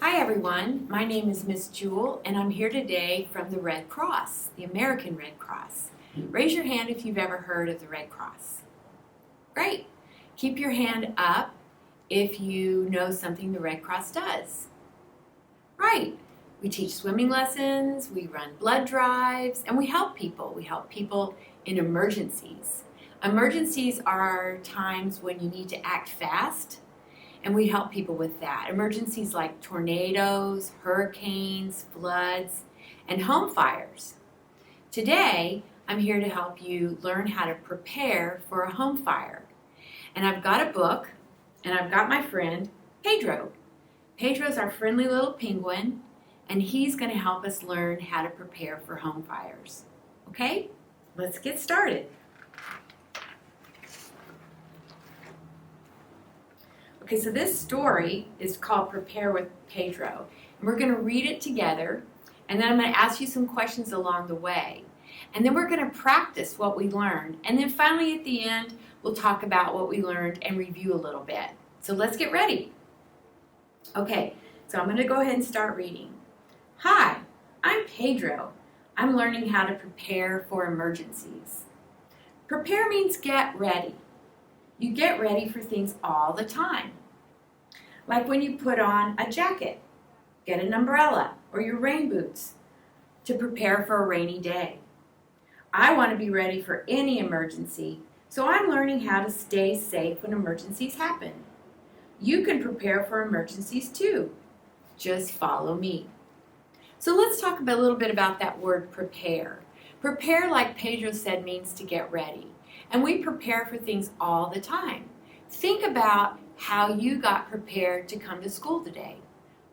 Hi everyone, my name is Miss Jewel and I'm here today from the Red Cross, the American Red Cross. Raise your hand if you've ever heard of the Red Cross. Great. Keep your hand up if you know something the Red Cross does. Right. We teach swimming lessons, we run blood drives, and we help people. We help people in emergencies. Emergencies are times when you need to act fast, and we help people with that. Emergencies like tornadoes, hurricanes, floods, and home fires. Today, I'm here to help you learn how to prepare for a home fire. And I've got a book, and I've got my friend, Pedro. Pedro's our friendly little penguin, and he's going to help us learn how to prepare for home fires. Okay, let's get started. Okay, so this story is called Prepare with Pedro. And we're going to read it together, and then I'm going to ask you some questions along the way. And then we're going to practice what we learned. And then finally at the end, we'll talk about what we learned and review a little bit. So let's get ready. Okay, so I'm going to go ahead and start reading. Hi, I'm Pedro. I'm learning how to prepare for emergencies. Prepare means get ready. You get ready for things all the time. Like when you put on a jacket, get an umbrella, or your rain boots to prepare for a rainy day. I want to be ready for any emergency, so I'm learning how to stay safe when emergencies happen. You can prepare for emergencies too. Just follow me. So let's talk a little bit about that word prepare. Prepare, like Pedro said, means to get ready. And we prepare for things all the time. Think about how you got prepared to come to school today.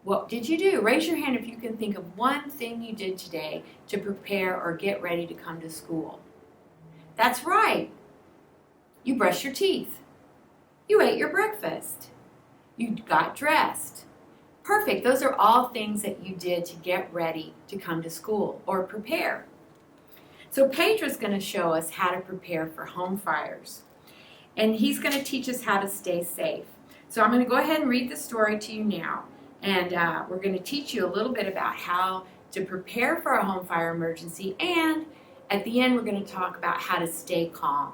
What did you do? Raise your hand if you can think of one thing you did today to prepare or get ready to come to school. That's right. You brushed your teeth. You ate your breakfast. You got dressed. Perfect. Those are all things that you did to get ready to come to school or prepare. So Pedro's going to show us how to prepare for home fires. And he's going to teach us how to stay safe. So I'm going to go ahead and read the story to you now. And we're going to teach you a little bit about how to prepare for a home fire emergency. And at the end, we're going to talk about how to stay calm.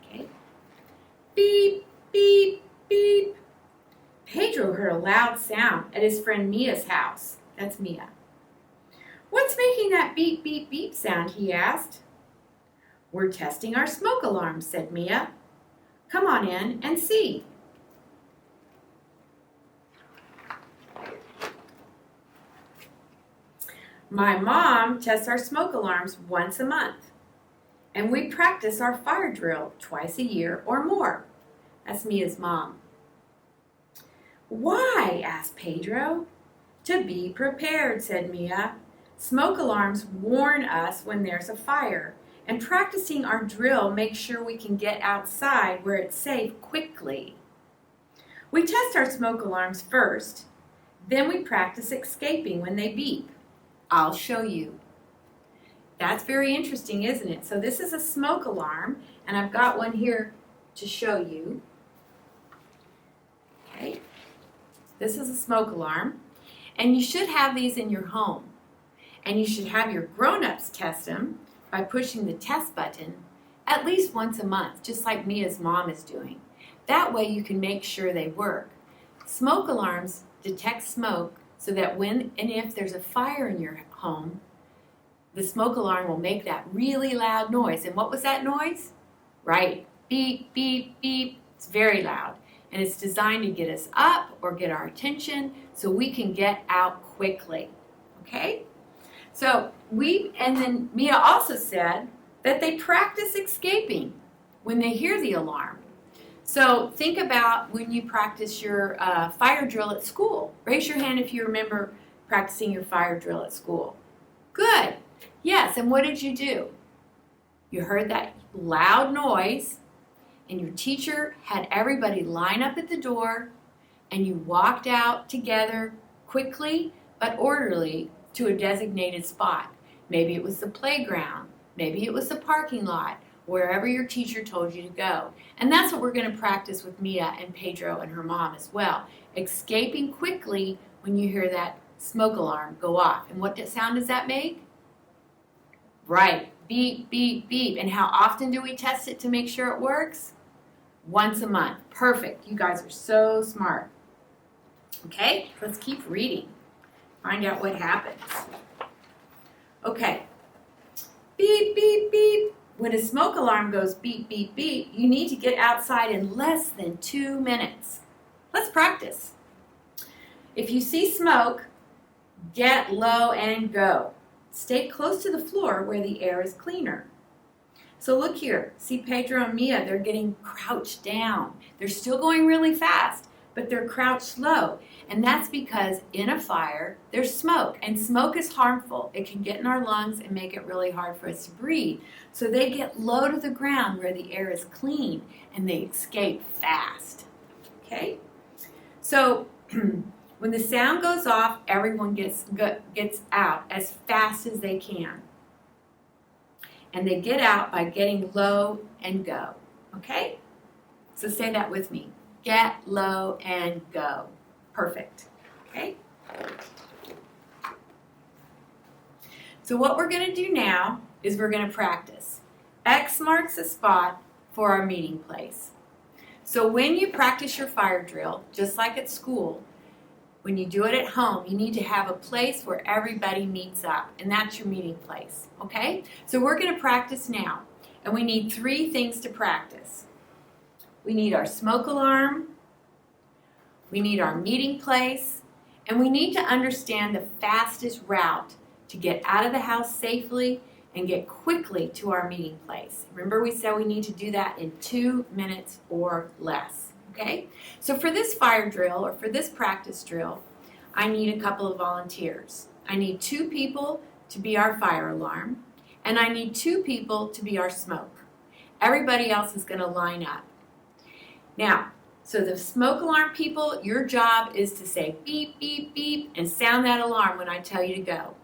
Okay. Beep, beep, beep. Pedro heard a loud sound at his friend Mia's house. That's Mia. What's making that beep, beep, beep sound, he asked. We're testing our smoke alarm, said Mia. Come on in and see. My mom tests our smoke alarms once a month, and we practice our fire drill twice a year or more. That's Mia's mom. Why? Asked Pedro. To be prepared, said Mia. Smoke alarms warn us when there's a fire, and practicing our drill makes sure we can get outside where it's safe quickly. We test our smoke alarms first, then we practice escaping when they beep. I'll show you. That's very interesting, isn't it? So this is a smoke alarm, and I've got one here to show you. Okay, this is a smoke alarm, and you should have these in your home. And you should have your grown-ups test them by pushing the test button at least once a month, just like Mia's mom is doing. That way you can make sure they work. Smoke alarms detect smoke so that when and if there's a fire in your home, the smoke alarm will make that really loud noise. And what was that noise? Right, beep, beep, beep. It's very loud. And it's designed to get us up or get our attention so we can get out quickly. Okay? So and then Mia also said that they practice escaping when they hear the alarm. So think about when you practice your fire drill at school. Raise your hand if you remember practicing your fire drill at school. Good. Yes, and what did you do? You heard that loud noise, and your teacher had everybody line up at the door, and you walked out together quickly but orderly to a designated spot. Maybe it was the playground, maybe it was the parking lot, wherever your teacher told you to go. And that's what we're going to practice with Mia and Pedro and her mom as well. Escaping quickly when you hear that smoke alarm go off. And what sound does that make? Right. Beep, beep, beep. And how often do we test it to make sure it works? Once a month. Perfect. You guys are so smart. Okay, let's keep reading. Find out what happens. Okay. Beep, beep, beep. When a smoke alarm goes beep, beep, beep, you need to get outside in less than 2 minutes. Let's practice. If you see smoke, get low and go. Stay close to the floor where the air is cleaner. So look here. See Pedro and Mia, they're getting crouched down. They're still going really fast, but they're crouched low. And that's because in a fire, there's smoke. And smoke is harmful. It can get in our lungs and make it really hard for us to breathe. So they get low to the ground where the air is clean and they escape fast. Okay? So when the sound goes off, everyone gets out as fast as they can. And they get out by getting low and go. Okay? So say that with me. Get low and go. Perfect. Okay? So what we're going to do now is we're going to practice. X marks the spot for our meeting place. So when you practice your fire drill, just like at school, when you do it at home, you need to have a place where everybody meets up, and that's your meeting place, okay? So we're going to practice now, and we need 3 things to practice. We need our smoke alarm, we need our meeting place, and we need to understand the fastest route to get out of the house safely and get quickly to our meeting place. Remember we said we need to do that in 2 minutes or less. Okay, so for this fire drill or for this practice drill, I need a couple of volunteers. I need 2 people to be our fire alarm, and I need 2 people to be our smoke. Everybody else is going to line up. Now, so the smoke alarm people, your job is to say beep, beep, beep, and sound that alarm when I tell you to go.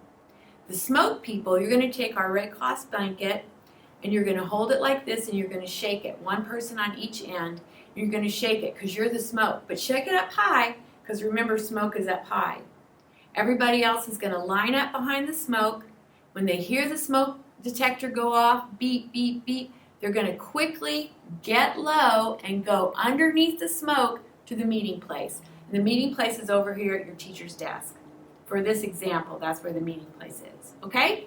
The smoke people, you're going to take our red cloth blanket, and you're going to hold it like this, and you're going to shake it, 1 person on each end. You're going to shake it because you're the smoke. But shake it up high because remember, smoke is up high. Everybody else is going to line up behind the smoke. When they hear the smoke detector go off, beep, beep, beep, they're going to quickly get low and go underneath the smoke to the meeting place. And the meeting place is over here at your teacher's desk. For this example, that's where the meeting place is. Okay?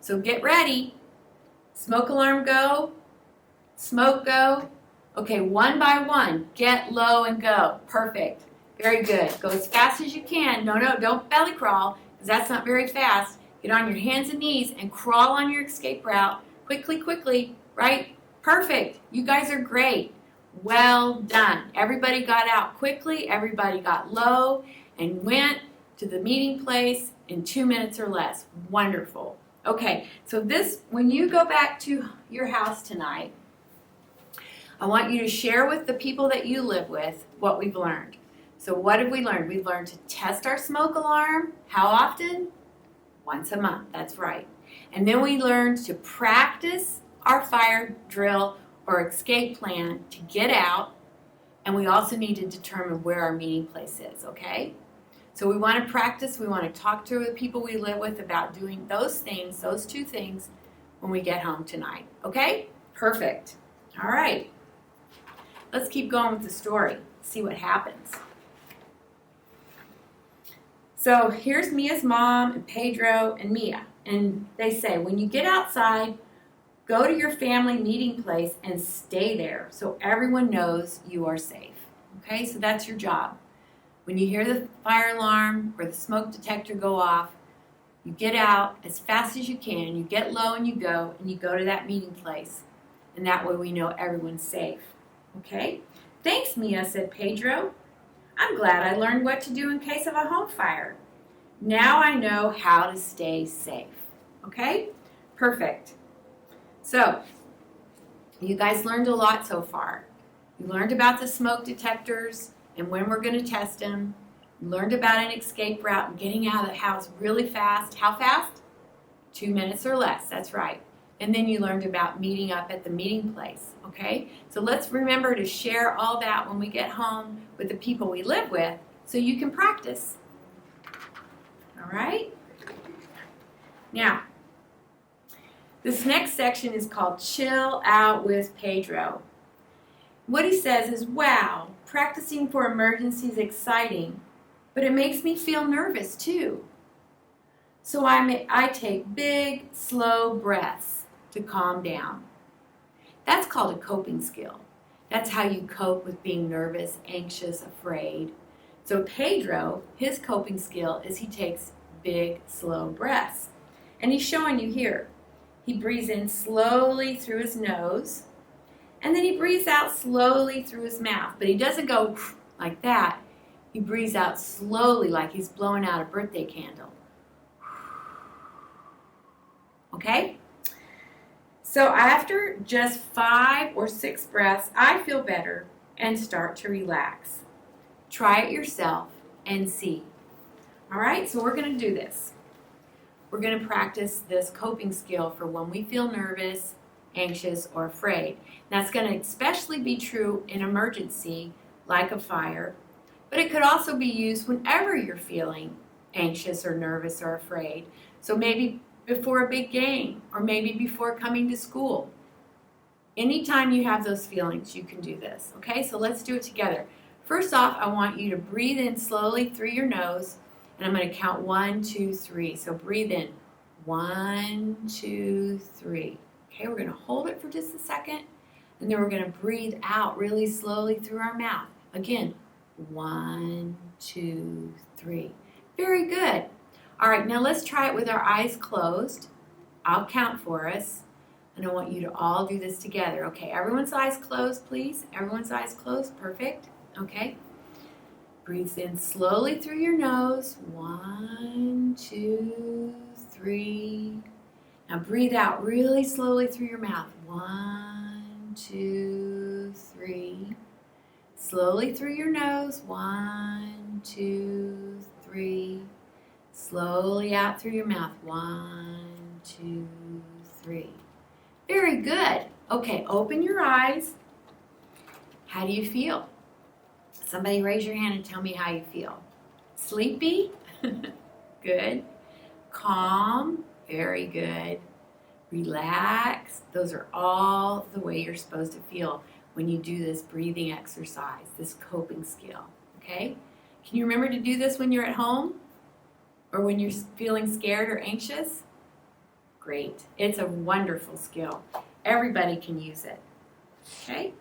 So get ready. Smoke alarm go. Smoke go. Okay, 1 by 1, get low and go. Perfect. Very good. Go as fast as you can. No, don't belly crawl, because that's not very fast. Get on your hands and knees and crawl on your escape route. Quickly, quickly, right? Perfect. You guys are great. Well done. Everybody got out quickly. Everybody got low and went to the meeting place in 2 minutes or less. Wonderful. Okay, so when you go back to your house tonight, I want you to share with the people that you live with what we've learned. So what have we learned? We've learned to test our smoke alarm. How often? Once a month, that's right. And then we learned to practice our fire drill or escape plan to get out. And we also need to determine where our meeting place is, okay? So we want to practice. We want to talk to the people we live with about doing those things, those 2 things, when we get home tonight, okay? Perfect. All right. Let's keep going with the story, see what happens. So here's Mia's mom and Pedro and Mia. And they say, when you get outside, go to your family meeting place and stay there so everyone knows you are safe. Okay, so that's your job. When you hear the fire alarm or the smoke detector go off, you get out as fast as you can. You get low and you go to that meeting place. And that way we know everyone's safe. Okay? Thanks, Mia, said Pedro. I'm glad I learned what to do in case of a home fire. Now I know how to stay safe. Okay? Perfect. So, you guys learned a lot so far. You learned about the smoke detectors and when we're going to test them. You learned about an escape route and getting out of the house really fast. How fast? 2 minutes or less. That's right. And then you learned about meeting up at the meeting place, okay? So let's remember to share all that when we get home with the people we live with so you can practice. All right? Now, this next section is called Chill Out with Pedro. What he says is, wow, practicing for emergencies is exciting, but it makes me feel nervous too. So I take big, slow breaths to calm down. That's called a coping skill. That's how you cope with being nervous, anxious, afraid. So Pedro, his coping skill is he takes big, slow breaths. And he's showing you here. He breathes in slowly through his nose, and then he breathes out slowly through his mouth. But he doesn't go like that. He breathes out slowly like he's blowing out a birthday candle. Okay? So after just 5 or 6 breaths, I feel better and start to relax. Try it yourself and see. All right, so we're going to do this. We're going to practice this coping skill for when we feel nervous, anxious, or afraid. That's going to especially be true in emergency, like a fire, but it could also be used whenever you're feeling anxious or nervous or afraid. So maybe before a big game, or maybe before coming to school. Anytime you have those feelings, you can do this. Okay, so let's do it together. First off, I want you to breathe in slowly through your nose, and I'm going to count 1, 2, 3. So breathe in. 1, 2, 3. Okay, we're going to hold it for just a second, and then we're going to breathe out really slowly through our mouth. Again, 1, 2, 3. Very good. All right, now let's try it with our eyes closed. I'll count for us, and I want you to all do this together. Okay, everyone's eyes closed, please. Everyone's eyes closed. Perfect. Okay. Breathe in slowly through your nose. 1, 2, 3. Now breathe out really slowly through your mouth. 1, 2, 3. Slowly through your nose. 1, 2, 3. Slowly out through your mouth. 1, 2, 3. Very good. Okay, open your eyes. How do you feel? Somebody raise your hand and tell me how you feel. Sleepy? Good. Calm? Very good. Relaxed? Those are all the way you're supposed to feel when you do this breathing exercise, this coping skill. Okay? Can you remember to do this when you're at home? Or when you're feeling scared or anxious? Great. It's a wonderful skill. Everybody can use it. Okay?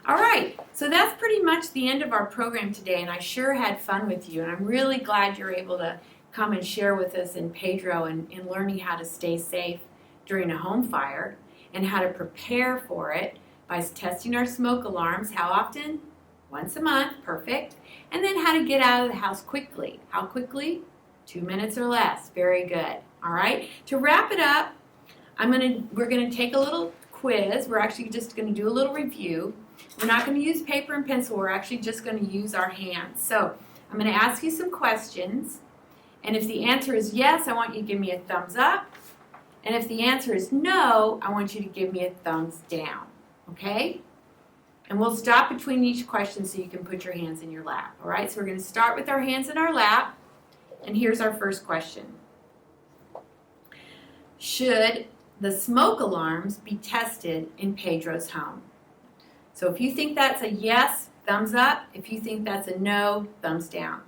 All right. So that's pretty much the end of our program today, and I sure had fun with you, and I'm really glad you're able to come and share with us in Pedro and learning how to stay safe during a home fire and how to prepare for it by testing our smoke alarms. How often? Once a month. Perfect. And then how to get out of the house quickly. How quickly? 2 minutes or less. Very good. All right. To wrap it up, we're gonna take a little quiz. We're actually just gonna do a little review. We're not gonna use paper and pencil. We're actually just gonna use our hands. So I'm gonna ask you some questions, and if the answer is yes, I want you to give me a thumbs up. And if the answer is no, I want you to give me a thumbs down. Okay? And we'll stop between each question so you can put your hands in your lap. All right? So we're gonna start with our hands in our lap. And here's our first question. Should the smoke alarms be tested in Pedro's home? So if you think that's a yes, thumbs up. If you think that's a no, thumbs down.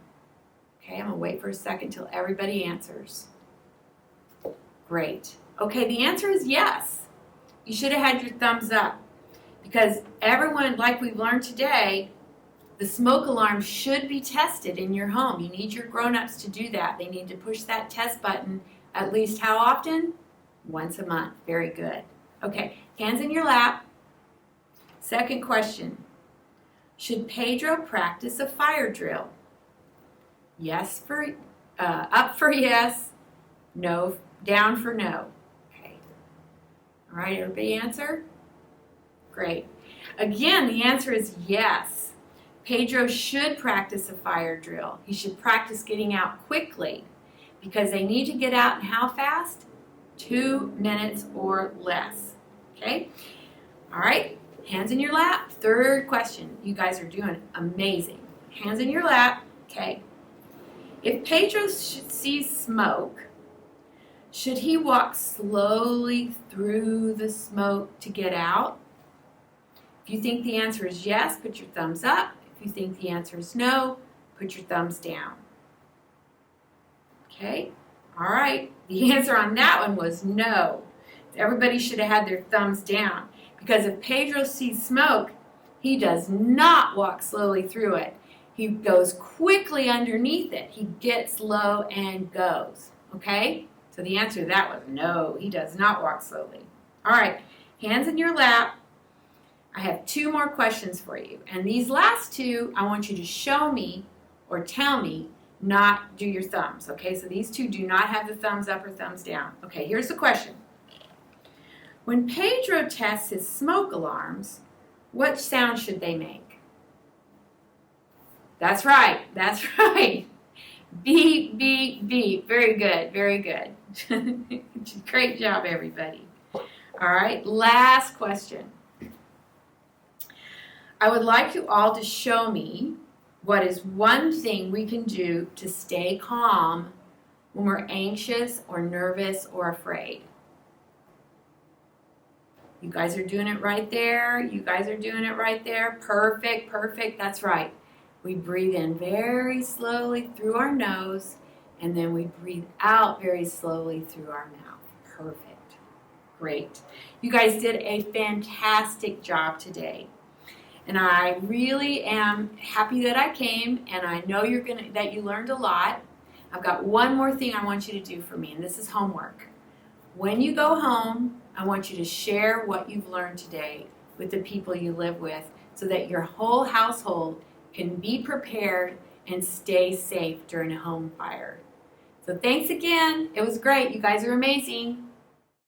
Okay, I'm going to wait for a second till everybody answers. Great. Okay, the answer is yes. You should have had your thumbs up because everyone, like we've learned today, the smoke alarm should be tested in your home. You need your grown-ups to do that. They need to push that test button at least how often? Once a month. Very good. Okay, hands in your lap. Second question. Should Pedro practice a fire drill? Yes for up for yes, no, down for no. Okay. All right, everybody answer? Great. Again, the answer is yes. Pedro should practice a fire drill. He should practice getting out quickly because they need to get out in how fast? 2 minutes or less. Okay? All right, hands in your lap. Third question. You guys are doing amazing. Hands in your lap. Okay. If Pedro sees smoke, should he walk slowly through the smoke to get out? If you think the answer is yes, put your thumbs up. If you think the answer is no, put your thumbs down. Okay? All right. The answer on that one was no. Everybody should have had their thumbs down. Because if Pedro sees smoke, he does not walk slowly through it. He goes quickly underneath it. He gets low and goes. Okay? So the answer to that was no. He does not walk slowly. All right. Hands in your lap. I have 2 more questions for you. And these last 2, I want you to show me or tell me, not do your thumbs. Okay? So these 2 do not have the thumbs up or thumbs down. Okay, here's the question. When Pedro tests his smoke alarms, what sound should they make? That's right. That's right. Beep, beep, beep. Very good. Very good. Great job, everybody. All right. Last question. I would like you all to show me what is one thing we can do to stay calm when we're anxious or nervous or afraid. You guys are doing it right there. You guys are doing it right there. Perfect, perfect. That's right. We breathe in very slowly through our nose, and then we breathe out very slowly through our mouth. Perfect. Great. You guys did a fantastic job today. And I really am happy that I came, and I know that you learned a lot. I've got one more thing I want you to do for me, and this is homework. When you go home, I want you to share what you've learned today with the people you live with so that your whole household can be prepared and stay safe during a home fire. So thanks again. It was great. You guys are amazing.